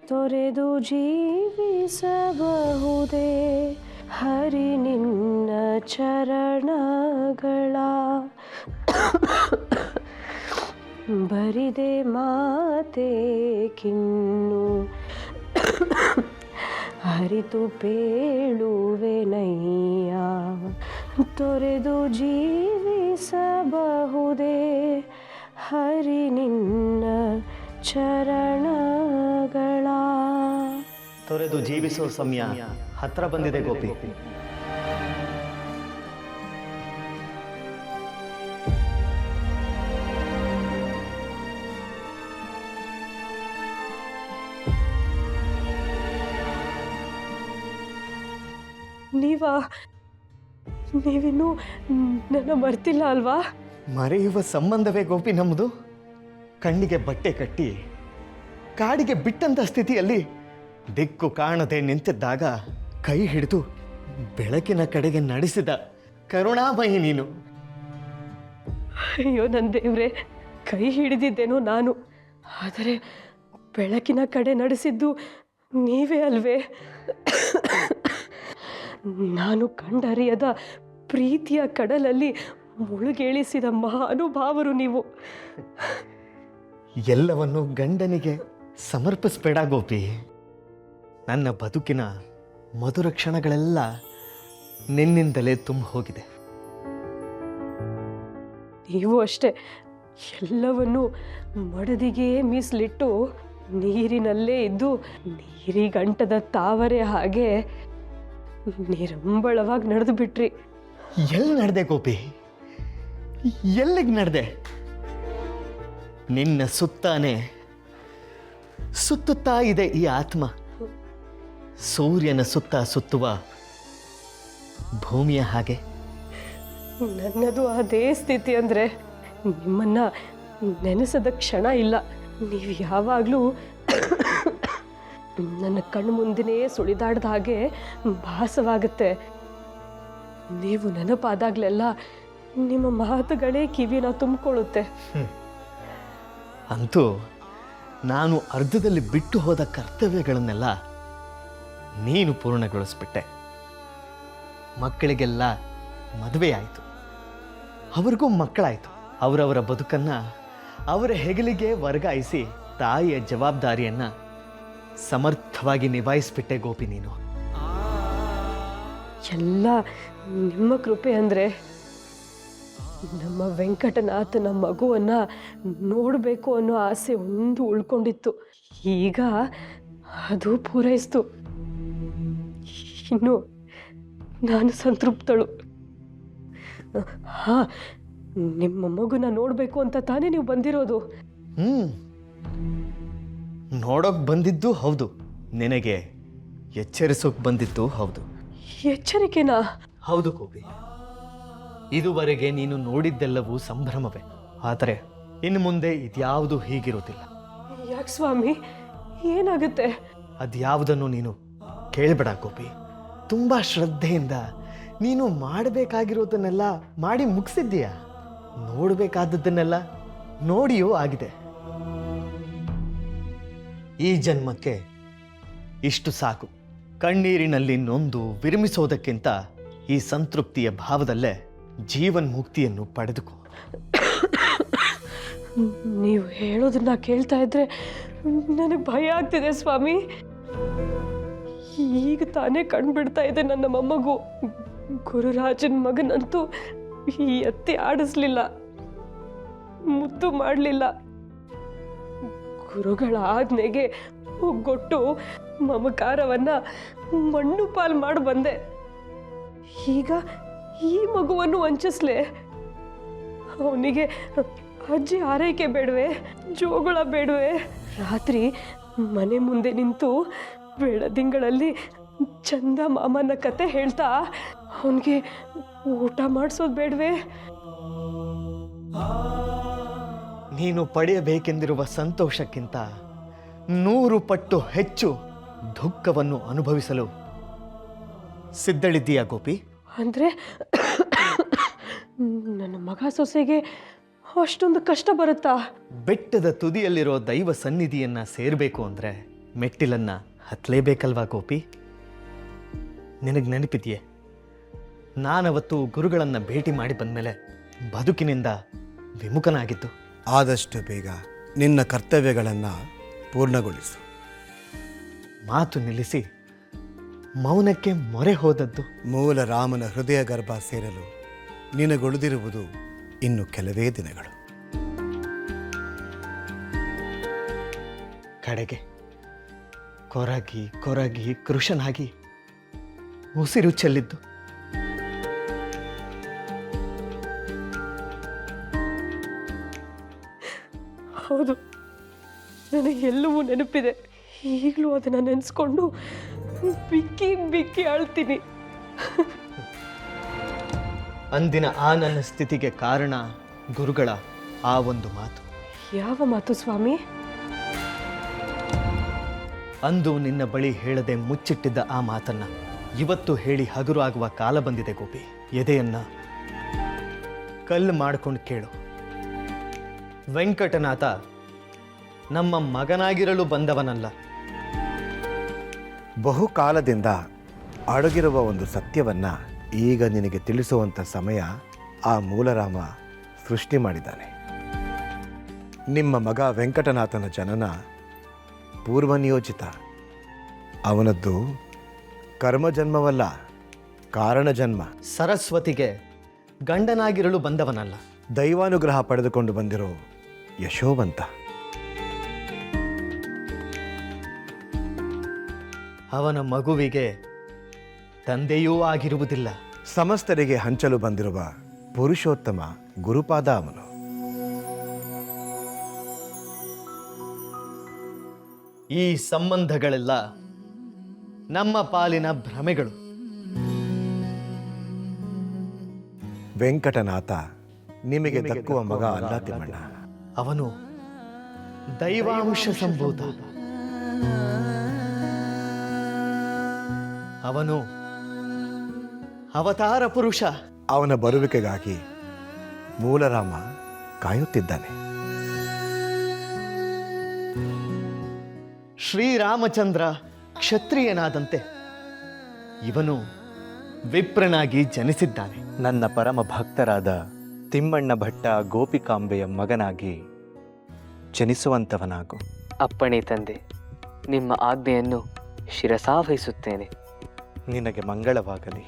ತೊರೆದು ಜೀವಿಸಬಹುದೇ ಹರಿ ನಿನ್ನ ಚರಣಗಳ ಬರಿದೆ ಮಾತೆ ಕಿನ್ನು ಹರಿತು ಪೇಳುವೆನಯ್ಯ ತೊರೆದು ಜೀವಿಸಬಹುದೇ ಹರಿ ನಿನ್ನ ಚರಣಗಳ. ತೊರೆದು ಜೀವಿಸುವ ಸಮಯ ಹತ್ರ ಬಂದಿದೆ ಗೋಪಿ. ನೀವಿನ್ನೂ ನನ್ನ ಮರ್ತಿಲ್ಲ ಅಲ್ವಾ? ಮರೆಯುವ ಸಂಬಂಧವೇ ಗೋಪಿ ನಮ್ಮದು. ಕಣ್ಣಿಗೆ ಬಟ್ಟೆ ಕಟ್ಟಿ ಕಾಡಿಗೆ ಬಿಟ್ಟಂತ ಸ್ಥಿತಿಯಲ್ಲಿ ದಿಕ್ಕು ಕಾಣದೆ ನಿಂತಿದ್ದಾಗ ಕೈ ಹಿಡಿದು ಬೆಳಕಿನ ಕಡೆಗೆ ನಡೆಸಿದ ಕರುಣಾಮಯಿ ನೀನು. ಅಯ್ಯೋ ನನ್ನ ದೇವ್ರೆ, ಕೈ ಹಿಡಿದಿದ್ದೇನೋ ನಾನು, ಆದರೆ ಬೆಳಕಿನ ಕಡೆ ನಡೆಸಿದ್ದು ನೀವೇ ಅಲ್ವೇ? ನಾನು ಕಂಡರಿಯದ ಪ್ರೀತಿಯ ಕಡಲಲ್ಲಿ ಮುಳುಗೇಳಿಸಿದ ಮಹಾನುಭಾವರು ನೀವು. ಎಲ್ಲವನ್ನು ಗಂಡನಿಗೆ ಸಮರ್ಪಿಸಬೇಡ ಗೋಪಿ. ನನ್ನ ಬದುಕಿನ ಮಧುರ ಕ್ಷಣಗಳೆಲ್ಲ ನಿನ್ನಿಂದಲೇ ತುಂಬ ಹೋಗಿದೆ. ನೀವು ಅಷ್ಟೇ, ಎಲ್ಲವನ್ನು ಮಡದಿಗೆ ಮೀಸಲಿಟ್ಟು ನೀರಿನಲ್ಲೇ ಇದ್ದು ನೀರಿಗಂಟದ ತಾವರೆ ಹಾಗೆ ನಿರಂಬಳವಾಗಿ ನಡೆದು ಬಿಟ್ರಿ. ಎಲ್ಲಿ ನಡೆದೆ ಗೋಪಿ? ಎಲ್ಲಿಗೆ ನಡೆದೆ? ನಿನ್ನ ಸುತ್ತಾನೆ ಸುತ್ತುತ್ತಾ ಇದೆ ಈ ಆತ್ಮ. ಸೂರ್ಯನ ಸುತ್ತ ಸುತ್ತುವ ಭೂಮಿಯ ಹಾಗೆ ನನ್ನದು ಅದೇ ಸ್ಥಿತಿ. ಅಂದರೆ ನಿಮ್ಮನ್ನ ನೆನೆಸದ ಕ್ಷಣ ಇಲ್ಲ. ನೀವು ಯಾವಾಗಲೂ ನನ್ನ ಕಣ್ಣು ಮುಂದೆನೇ ಸುಳಿದಾಡ್ದ ಹಾಗೆ ಭಾಸವಾಗುತ್ತೆ. ನೀವು ನೆನಪಾದಾಗಲೆಲ್ಲ ನಿಮ್ಮ ಮಾತುಗಳೇ ಕಿವಿನ ತುಂಬಿಕೊಳ್ಳುತ್ತೆ. ಅಂತೂ ನಾನು ಅರ್ಧದಲ್ಲಿ ಬಿಟ್ಟು ಹೋದ ಕರ್ತವ್ಯಗಳನ್ನೆಲ್ಲ ನೀನು ಪೂರ್ಣಗೊಳಿಸ್ಬಿಟ್ಟೆ. ಮಕ್ಕಳಿಗೆಲ್ಲ ಮದುವೆ ಆಯಿತು, ಅವ್ರಿಗೂ ಮಕ್ಕಳಾಯಿತು. ಅವರವರ ಬದುಕನ್ನು ಅವರ ಹೆಗಲಿಗೆ ವರ್ಗಾಯಿಸಿ ತಾಯಿಯ ಜವಾಬ್ದಾರಿಯನ್ನು ಸಮರ್ಥವಾಗಿ ನಿಭಾಯಿಸ್ಬಿಟ್ಟೆ ಗೋಪಿ ನೀನು. ಎಲ್ಲ ನಿಮ್ಮ ಕೃಪೆ. ಅಂದರೆ ನಮ್ಮ ವೆಂಕಟನಾಥನ ಮಗುವನ್ನು ನೋಡಬೇಕು ಅನ್ನೋ ಆಸೆ ಒಂದು ಉಳ್ಕೊಂಡಿತ್ತು, ಈಗ ಅದು ಪೂರೈಸ್ತು. ಇನ್ನು ನಾನು ಸಂತೃಪ್ತಳು. ಹಾಂ, ನಿಮ್ಮ ಮಗುನ ನೋಡಬೇಕು ಅಂತ ತಾನೇ ನೀವು ಬಂದಿರೋದು? ನೋಡೋಕೆ ಬಂದಿದ್ದು ಹೌದು, ನಿನಗೆ ಎಚ್ಚರಿಸೋಕೆ ಬಂದಿದ್ದು ಹೌದು. ಎಚ್ಚರಿಕೆನಾ? ಹೌದು ಗೋಪಿ. ಇದುವರೆಗೆ ನೀನು ನೋಡಿದ್ದೆಲ್ಲವೂ ಸಂಭ್ರಮವೇ, ಆದರೆ ಇನ್ನು ಮುಂದೆ ಇದ್ಯಾವುದು ಹೀಗಿರೋದಿಲ್ಲ. ಯಾಕೆ ಸ್ವಾಮಿ, ಏನಾಗುತ್ತೆ? ಅದ್ಯಾವುದನ್ನು ನೀನು ಕೇಳಬೇಡ ಗೋಪಿ. ತುಂಬ ಶ್ರದ್ಧೆಯಿಂದ ನೀನು ಮಾಡಬೇಕಾಗಿರೋದನ್ನೆಲ್ಲ ಮಾಡಿ ಮುಗಿಸಿದ್ದೀಯ, ನೋಡಬೇಕಾದದ್ದನ್ನೆಲ್ಲ ನೋಡಿಯೂ ಆಗಿದೆ. ಈ ಜನ್ಮಕ್ಕೆ ಇಷ್ಟು ಸಾಕು. ಕಣ್ಣೀರಿನಲ್ಲಿ ನೊಂದು ವಿರಮಿಸೋದಕ್ಕಿಂತ ಈ ಸಂತೃಪ್ತಿಯ ಭಾವದಲ್ಲೇ ಜೀವನ್ ಮುಕ್ತಿಯನ್ನು ಪಡೆದುಕೋ. ನೀವು ಹೇಳೋದನ್ನ ಕೇಳ್ತಾ ಇದ್ರೆ ನನಗೆ ಭಯ ಆಗ್ತಿದೆ ಸ್ವಾಮಿ. ಈಗ ತಾನೇ ಕಣ್ಬಿಡ್ತಾ ಇದೆ ನನ್ನ ಮೊಮ್ಮಗು. ಗುರುರಾಜನ ಮಗನಂತೂ ಈ ಎತ್ತಿ ಆಡಿಸ್ಲಿಲ್ಲ, ಮುದ್ದು ಮಾಡಲಿಲ್ಲ. ಗುರುಗಳ ಆಜ್ಞೆಗೆ ಒಗ್ಗೊಟ್ಟು ಮಮಕಾರವನ್ನ ಮಣ್ಣು ಪಾಲು ಮಾಡಿ ಬಂದೆ. ಈಗ ಈ ಮಗುವನ್ನು ವಂಚಿಸ್ಲೆ? ಅವನಿಗೆ ಅಜ್ಜಿ ಆರೈಕೆ ಬೇಡವೆ, ಜೋಗುಳ ಬೇಡವೆ? ರಾತ್ರಿ ಮನೆ ಮುಂದೆ ನಿಂತು ಬೆಳದಿಂಗಳಲ್ಲಿ ಚಂದ ಮಾಮನ ಕತೆ ಹೇಳ್ತಾ ಅವನಿಗೆ ಊಟ ಮಾಡಿಸೋದು ಬೇಡವೆ? ನೀನು ಪಡೆಯಬೇಕೆಂದಿರುವ ಸಂತೋಷಕ್ಕಿಂತ 100 ಪಟ್ಟು ಹೆಚ್ಚು ದುಃಖವನ್ನು ಅನುಭವಿಸಲು ಸಿದ್ಧಳಿದ್ದೀಯಾ ಗೋಪಿ? ಅಂದರೆ ನನ್ನ ಮಗ ಸೊಸೆಗೆ ಅಷ್ಟೊಂದು ಕಷ್ಟ ಬರುತ್ತಾ? ಬೆಟ್ಟದ ತುದಿಯಲ್ಲಿರೋ ದೈವ ಸನ್ನಿಧಿಯನ್ನ ಸೇರಬೇಕು ಅಂದರೆ ಮೆಟ್ಟಿಲನ್ನು ಹತ್ತಲೇಬೇಕಲ್ವಾ ಗೋಪಿ? ನಿನಗೆ ನೆನಪಿದೆಯೇ, ನಾನವತ್ತು ಗುರುಗಳನ್ನು ಭೇಟಿ ಮಾಡಿ ಬಂದಮೇಲೆ ಬದುಕಿನಿಂದ ವಿಮುಖನಾಗಿದ್ದು. ಆದಷ್ಟು ಬೇಗ ನಿನ್ನ ಕರ್ತವ್ಯಗಳನ್ನು ಪೂರ್ಣಗೊಳಿಸು. ಮಾತು ನಿಲ್ಲಿಸಿ ಮೌನಕ್ಕೆ ಮೊರೆ ಹೋದದ್ದು. ಮೂಲ ರಾಮನ ಹೃದಯ ಗರ್ಭ ಸೇರಲು ನಿನಗುಳಿದಿರುವುದು ಇನ್ನು ಕೆಲವೇ ದಿನಗಳು. ಕಡೆಗೆ ಕೊರಗಿ ಕೊರಗಿ ಕೃಶನಾಗಿ ಉಸಿರು ಚೆಲ್ಲಿದ್ದು. ಹೌದು, ನನಗೆ ಎಲ್ಲವೂ ನೆನಪಿದೆ. ಈಗಲೂ ಅದನ್ನು ನೆನೆಸ್ಕೊಂಡು ಬಿಕ್ಕಿ ಬಿಕ್ಕಿ ಅಳ್ತೀನಿ. ಅಂದಿನ ಆ ನನ್ನ ಸ್ಥಿತಿಗೆ ಕಾರಣ ಗುರುಗಳ ಆ ಒಂದು ಮಾತು. ಯಾವ ಮಾತು ಸ್ವಾಮಿ? ಅಂದು ನಿನ್ನ ಬಳಿ ಹೇಳದೆ ಮುಚ್ಚಿಟ್ಟಿದ್ದ ಆ ಮಾತನ್ನ ಇವತ್ತು ಹೇಳಿ ಹಗುರು ಆಗುವ ಕಾಲ ಬಂದಿದೆ ಗೋಪಿ. ಎದೆಯನ್ನ ಕಲ್ಲು ಮಾಡ್ಕೊಂಡು ಕೇಳು. ವೆಂಕಟನಾಥ ನಮ್ಮ ಮಗನಾಗಿರಲು ಬಂದವನಲ್ಲ. ಬಹುಕಾಲದಿಂದ ಅಡಗಿರುವ ಒಂದು ಸತ್ಯವನ್ನು ಈಗ ನಿನಗೆ ತಿಳಿಸುವಂಥ ಸಮಯ ಆ ಮೂಲರಾಮ ಸೃಷ್ಟಿ ಮಾಡಿದ್ದಾನೆ. ನಿಮ್ಮ ಮಗ ವೆಂಕಟನಾಥನ ಜನನ ಪೂರ್ವನಿಯೋಜಿತ. ಅವನದ್ದು ಕರ್ಮಜನ್ಮವಲ್ಲ, ಕಾರಣಜನ್ಮ. ಸರಸ್ವತಿಗೆ ಗಂಡನಾಗಿರಲು ಬಂದವನಲ್ಲ, ದೈವಾನುಗ್ರಹ ಪಡೆದುಕೊಂಡು ಬಂದಿರೋ ಯಶೋವಂತ. ಅವನ ಮಗುವಿಗೆ ತಂದೆಯೂ ಆಗಿರುವುದಿಲ್ಲ. ಸಮಸ್ತರಿಗೆ ಹಂಚಲು ಬಂದಿರುವ ಪುರುಷೋತ್ತಮ ಗುರುಪಾದ ಅವನು. ಈ ಸಂಬಂಧಗಳೆಲ್ಲ ನಮ್ಮ ಪಾಲಿನ ಭ್ರಮೆಗಳು. ವೆಂಕಟನಾಥ ನಿಮಗೆ ದಕ್ಕುವ ಮಗ ಅಲ್ಲ ತಿಮ್ಮಣ್ಣ. ಅವನು ದೈವಾಂಶ ಸಂಭೂತ. ಅವನು ಅವತಾರ ಪುರುಷ. ಅವನ ಬರುವಿಕೆಗಾಗಿ ಮೂಲರಾಮ ಕಾಯುತ್ತಿದ್ದಾನೆ. ಶ್ರೀರಾಮಚಂದ್ರ ಕ್ಷತ್ರಿಯನಾದಂತೆ ಇವನು ವಿಪ್ರನಾಗಿ ಜನಿಸಿದ್ದಾನೆ. ನನ್ನ ಪರಮ ಭಕ್ತರಾದ ತಿಮ್ಮಣ್ಣ ಭಟ್ಟ ಗೋಪಿಕಾಂಬೆಯ ಮಗನಾಗಿ ಜನಿಸುವಂಥವನಾಗು. ಅಪ್ಪಣೆ ತಂದೆ, ನಿಮ್ಮ ಆಜ್ಞೆಯನ್ನು ಶಿರಸಾವಹಿಸುತ್ತೇನೆ. ನಿನಗೆ ಮಂಗಳವಾಗಲಿ.